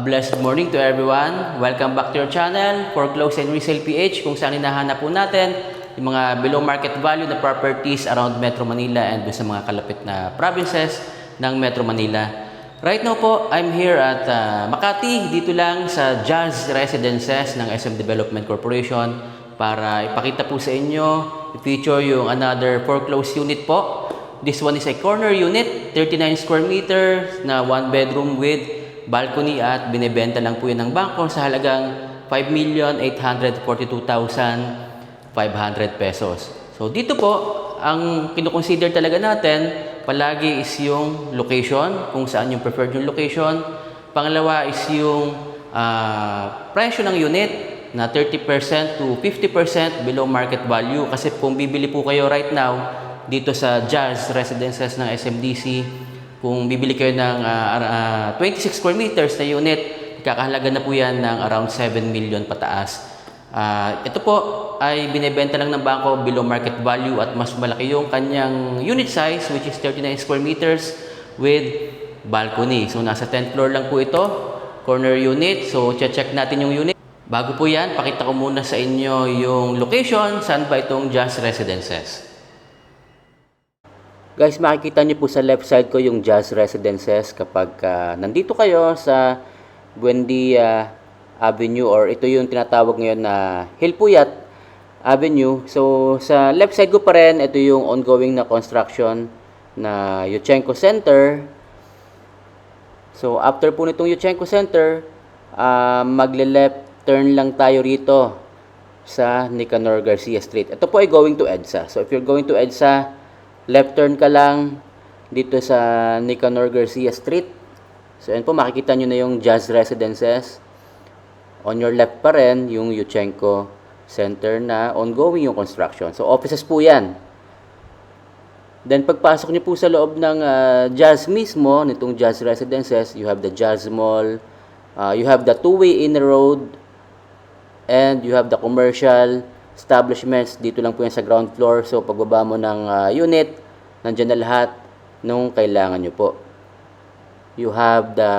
blessed morning to everyone. Welcome back to your channel, Foreclose and Resale PH, kung saan hinahanap po natin yung mga below market value na properties around Metro Manila and sa mga kalapit na provinces ng Metro Manila. Right now po, I'm here at Makati, dito lang sa Jazz Residences ng SM Development Corporation para ipakita po sa inyo, i-feature yung another foreclosed unit po. This one is a corner unit, 39 square meters na 1 bedroom with balcony at binebenta lang po yun ng bangko sa halagang 5,842,500 pesos. So dito po, ang kinukonsider talaga natin palagi is yung location, kung saan yung preferred yung location. Pangalawa is yung presyo ng unit na 30% to 50% below market value. Kasi kung bibili po kayo right now dito sa Jazz Residences ng SMDC, kung bibili kayo ng 26 square meters na unit, kakahalaga na po yan ng around 7 million pataas. Ito po ay binebenta lang ng bangko below market value at mas malaki yung kanyang unit size, which is 39 square meters with balcony. So nasa 10th floor lang po ito, corner unit. So check natin yung unit. Bago po yan, pakita ko muna sa inyo yung location, saan ba itong Jazz Residences. Guys, makikita niyo po sa left side ko yung Jazz Residences kapag nandito kayo sa Buendia Avenue, or ito yung tinatawag ngayon na Hilpuyat Avenue. So sa left side ko pa rin, ito yung ongoing na construction na Yuchenko Center. So after po nitong Yuchenko Center, magle-left turn lang tayo rito sa Nicanor Garcia Street. Ito po ay going to EDSA. So if you're going to EDSA, left turn ka lang dito sa Nicanor Garcia Street. So yan po, makikita nyo na yung Jazz Residences. On your left pa rin yung Yuchenko Center na ongoing yung construction. So offices po yan. Then pagpasok nyo po sa loob ng Jazz mismo, nitong Jazz Residences, you have the Jazz Mall, you have the two-way in road, and you have the commercial establishments. Dito lang po yan sa ground floor. So pagbaba mo ng unit, nandiyan na lahat nung kailangan nyo po. You have the,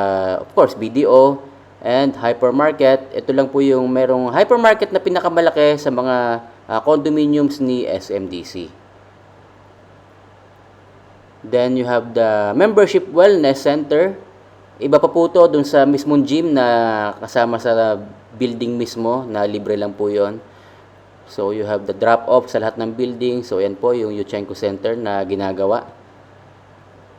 of course, BDO and hypermarket. Ito lang po yung merong hypermarket na pinakamalaki sa mga condominiums ni SMDC. Then you have the membership wellness center. Iba pa po to dun sa mismong gym na kasama sa building mismo, na libre lang po yon. So you have the drop-off sa lahat ng building. So yan po yung Yuchenko Center na ginagawa.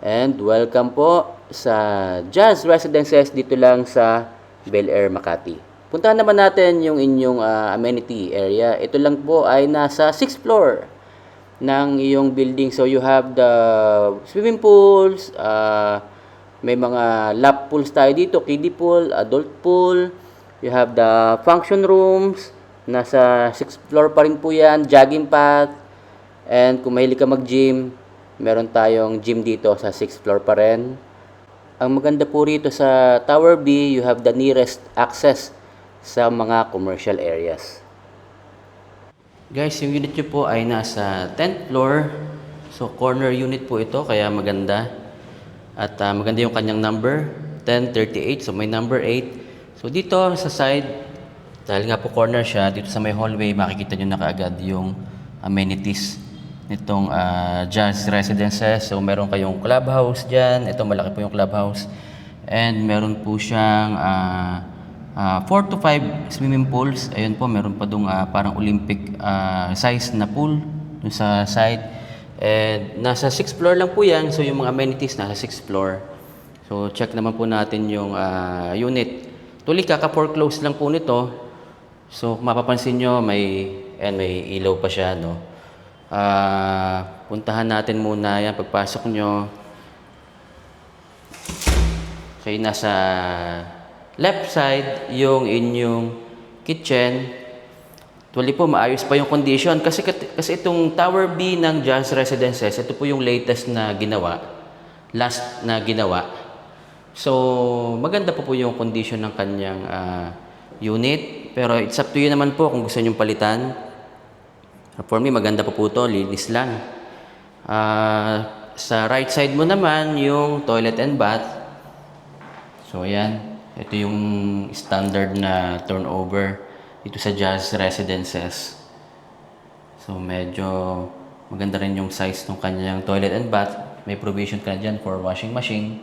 And welcome po sa Jazz Residences dito lang sa Bel Air, Makati. Puntahan naman natin yung inyong amenity area. Ito lang po ay nasa 6th floor ng iyong building. So you have the swimming pools, may mga lap pools tayo dito, kiddie pool, adult pool. You have the function rooms. Nasa 6th floor pa rin po yan, jogging path. And kung mahilig ka mag-gym, meron tayong gym dito sa 6th floor pa rin. Ang maganda po rito sa Tower B, you have the nearest access sa mga commercial areas. Guys, yung unit nyo po ay nasa 10th floor. So corner unit po ito, kaya maganda. At maganda yung kanyang number, 1038. So may number 8. So dito sa side, dahil nga po corner siya, dito sa may hallway, makikita nyo na kaagad yung amenities nitong Jazz Residences. So meron kayong clubhouse dyan. Ito, malaki po yung clubhouse. And meron po siyang 4 to 5 swimming pools. Ayun po, meron pa dong parang Olympic size na pool dun sa side. And nasa 6th floor lang po yan. So yung mga amenities nasa 6th floor. So check naman po natin yung unit. Tuloy kaka-foreclose lang po nito. So kung mapapansin nyo, may ilaw pa siya, no? Puntahan natin muna yan pagpasok nyo. So yun, nasa left side yung inyong kitchen. Tuloy po, maayos pa yung condition kasi itong Tower B ng Jazz Residences, ito po yung latest na ginawa, last na ginawa. So maganda po yung condition ng kanyang unit, pero it's up to you naman po kung gusto nyo palitan. For me, maganda po ito, linis lang. Sa right side mo naman, yung toilet and bath. So, ayan. Ito yung standard na turnover dito sa Jazz Residences. So medyo maganda rin yung size ng kanyang toilet and bath. May provision ka dyan for washing machine.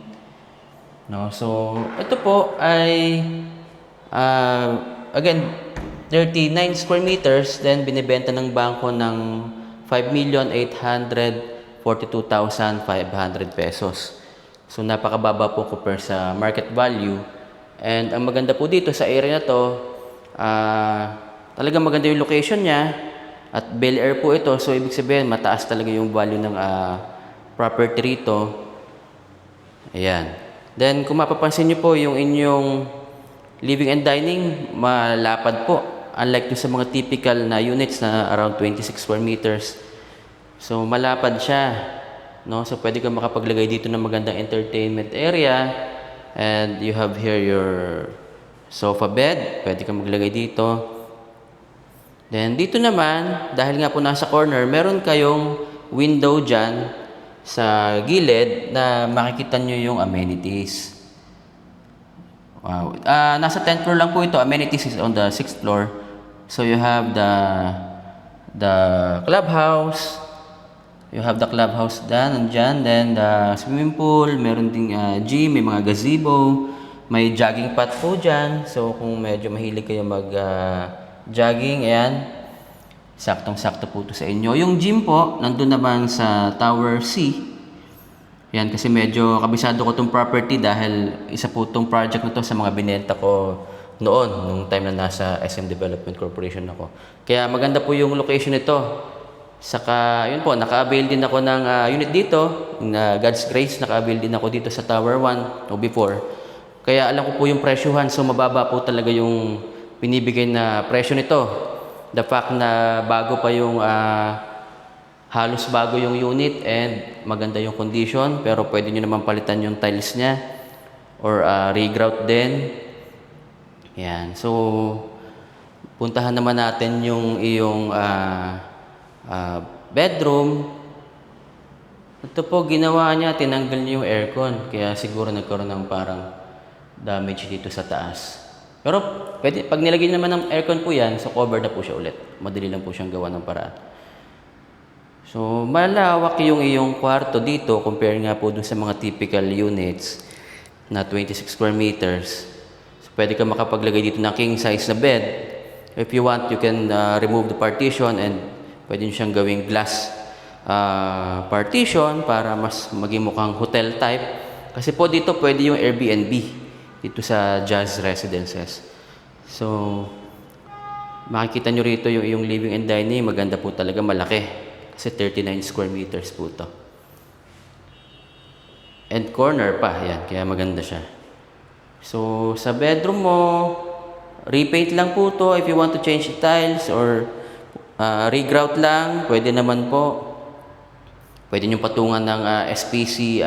No, so ito po ay again 39 square meters, then binebenta ng bangko ng 5,842,500 pesos. So napakababa po compare sa market value. And ang maganda po dito sa area na to, talagang maganda yung location niya at Bel Air po ito. So ibig sabihin mataas talaga yung value ng property rito. Ayan. Then kung mapapansin niyo po yung inyong living and dining, malapad po. Unlike sa mga typical na units na around 26 square meters. So malapad siya. No? So pwede kang makapaglagay dito ng magandang entertainment area. And you have here your sofa bed. Pwede kang maglagay dito. Then dito naman, dahil nga po nasa corner, meron kayong window dyan sa gilid na makikita nyo yung amenities. Wow. Nasa 10th floor lang po ito. Amenities is on the 6th floor. So you have the clubhouse. You have the clubhouse nandyan. Then the swimming pool. Meron ding gym. May mga gazebo. May jogging path po dyan. So kung medyo mahilig kayo mag-jogging, ayan. Saktong-sakto po ito sa inyo. Yung gym po, nandun naman sa Tower C. Yan, kasi medyo kabisado ko itong property dahil isa po itong project na to sa mga binenta ko noon, nung time na nasa SM Development Corporation ako. Kaya maganda po yung location nito. Saka, yun po, naka-avail din ako ng unit dito. God's Grace, naka-avail din ako dito sa Tower 1 o before. Kaya alam ko po yung presyuhan, so mababa po talaga yung pinibigay na presyo nito. The fact na bago pa yung halos bago yung unit and maganda yung condition, pero pwede nyo naman palitan yung tiles niya or regrout din. Yan. So puntahan naman natin yung iyong bedroom. Ito po ginawa niya, tinanggal niya yung aircon, kaya siguro nagkaroon ng parang damage dito sa taas. Pero pwede, pag nilagay naman ng aircon po yan, so cover na po siya ulit. Madali lang po siyang gawa ng paraan. So malawak yung iyong kwarto dito compare nga po dun sa mga typical units na 26 square meters. So pwede ka makapaglagay dito ng king size na bed. If you want, you can remove the partition and pwede nyo siyang gawing glass partition para mas maging mukhang hotel type. Kasi po dito pwede yung Airbnb dito sa Jazz Residences. So makikita nyo rito yung living and dining, maganda po talaga, malaki. Kasi 39 square meters po to. And corner pa, yan, kaya maganda siya. So sa bedroom mo, repaint lang po to if you want to change the tiles or regrout lang, pwede naman po. Pwede nyo patungan ng SPC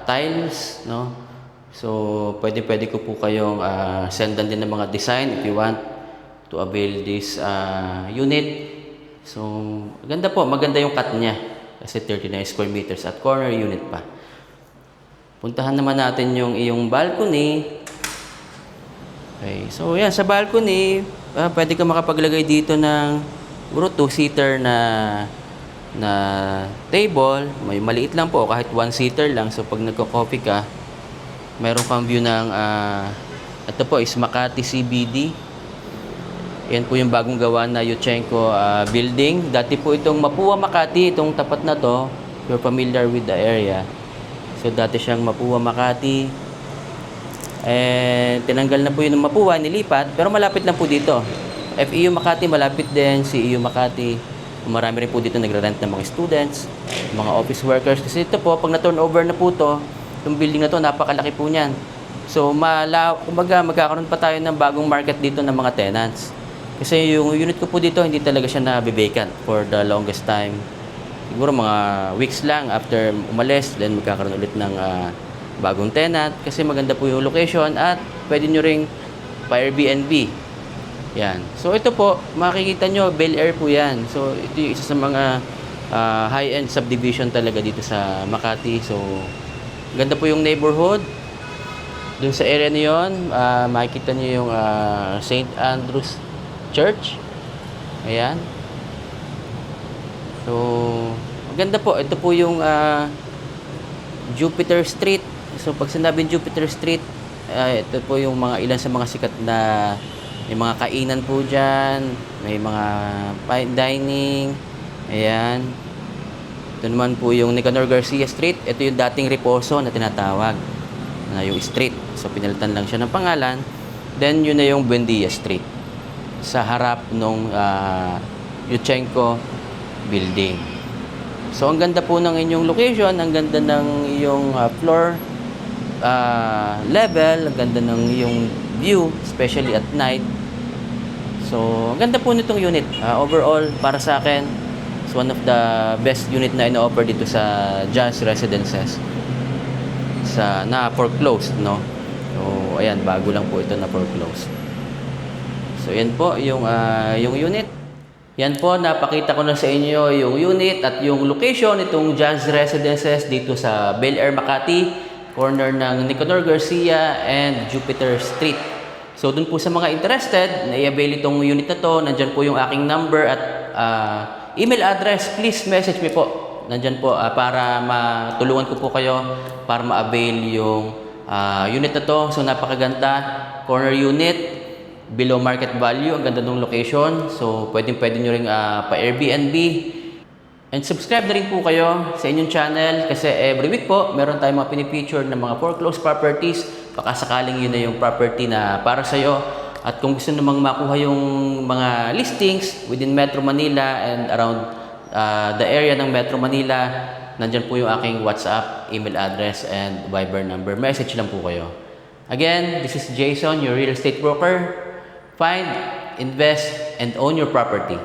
tiles, no? So pwede ko po kayong sendan din ng mga design if you want to avail this unit. So maganda po, maganda yung cut niya kasi 39 square meters at corner unit pa. Puntahan naman natin yung iyong balcony. Okay, so yan, sa balcony, pwede ka makapaglagay dito ng siguro 2-seater na table. May maliit lang po, kahit 1-seater lang. So pag nagko-coffee ka, mayroon kang view ng ito po is Makati CBD. Yan po yung bagong gawa na Yuchenko building. Dati po itong Mapua Makati, itong tapat na to. You're familiar with the area. So dati siyang Mapua Makati. And tinanggal na po yun ng Mapua, nilipat. Pero malapit lang po dito. FEU Makati, malapit din. CEU Makati. Marami rin po dito nagre-rent ng mga students, mga office workers. Kasi ito po, pag na-turnover na po to, itong building na to, napakalaki po niyan. So, kumbaga, magkakaroon pa tayo ng bagong market dito ng mga tenants. Kasi yung unit ko po dito, hindi talaga siya na-vacant for the longest time. Siguro mga weeks lang after umalis, then magkakaroon ulit ng bagong tenant. Kasi maganda po yung location at pwede nyo ring pa-Airbnb. Yan. So, ito po, makikita nyo, Bel Air po yan. So, ito yung isa sa mga high-end subdivision talaga dito sa Makati. So, ganda po yung neighborhood. Doon sa area na yun, makikita niyo yung St. Andrew's Church. Ayan. So, maganda po. Ito po yung Jupiter Street. So, pag sinabing Jupiter Street, ito po yung mga ilan sa mga sikat na may mga kainan po dyan, may mga fine dining. Ayan. Ito naman po yung Nicanor Garcia Street. Ito yung dating Reposo na tinatawag. Na yung street. So, pinalitan lang siya ng pangalan. Then, yun na yung Buendia Street. Sa harap nung Yuchenko Building. So, ang ganda po ng inyong location. Ang ganda ng iyong floor level. Ang ganda ng iyong view, especially at night. So, ang ganda po nitong unit. Overall, para sa akin, it's one of the best unit na ino-offer dito sa Jazz Residences. Na foreclosed, no? So, ayan, bago lang po ito na foreclosed. So, yan po yung unit. Yan po, napakita ko na sa inyo yung unit at yung location nitong Jazz Residences dito sa Bel Air, Makati, corner ng Nicanor Garcia and Jupiter Street. So, dun po sa mga interested, na i-avail itong unit na to, nandyan po yung aking number at email address. Please message me po. Nandyan po para matulungan ko po kayo para ma-avail yung unit na to. So, napakaganda. Corner unit, below market value. Ang ganda ng location. So, pwede nyo rin pa-Airbnb. And subscribe na rin po kayo sa inyong channel kasi every week po, meron tayong mga pinipicture ng mga foreclosed properties. Baka sakaling yun na yung property na para sa'yo. At kung gusto namang makuha yung mga listings within Metro Manila and around the area ng Metro Manila, nandyan po yung aking WhatsApp, email address, and Viber number. Message lang po kayo. Again, this is Jason, your real estate broker. Find, invest, and own your property.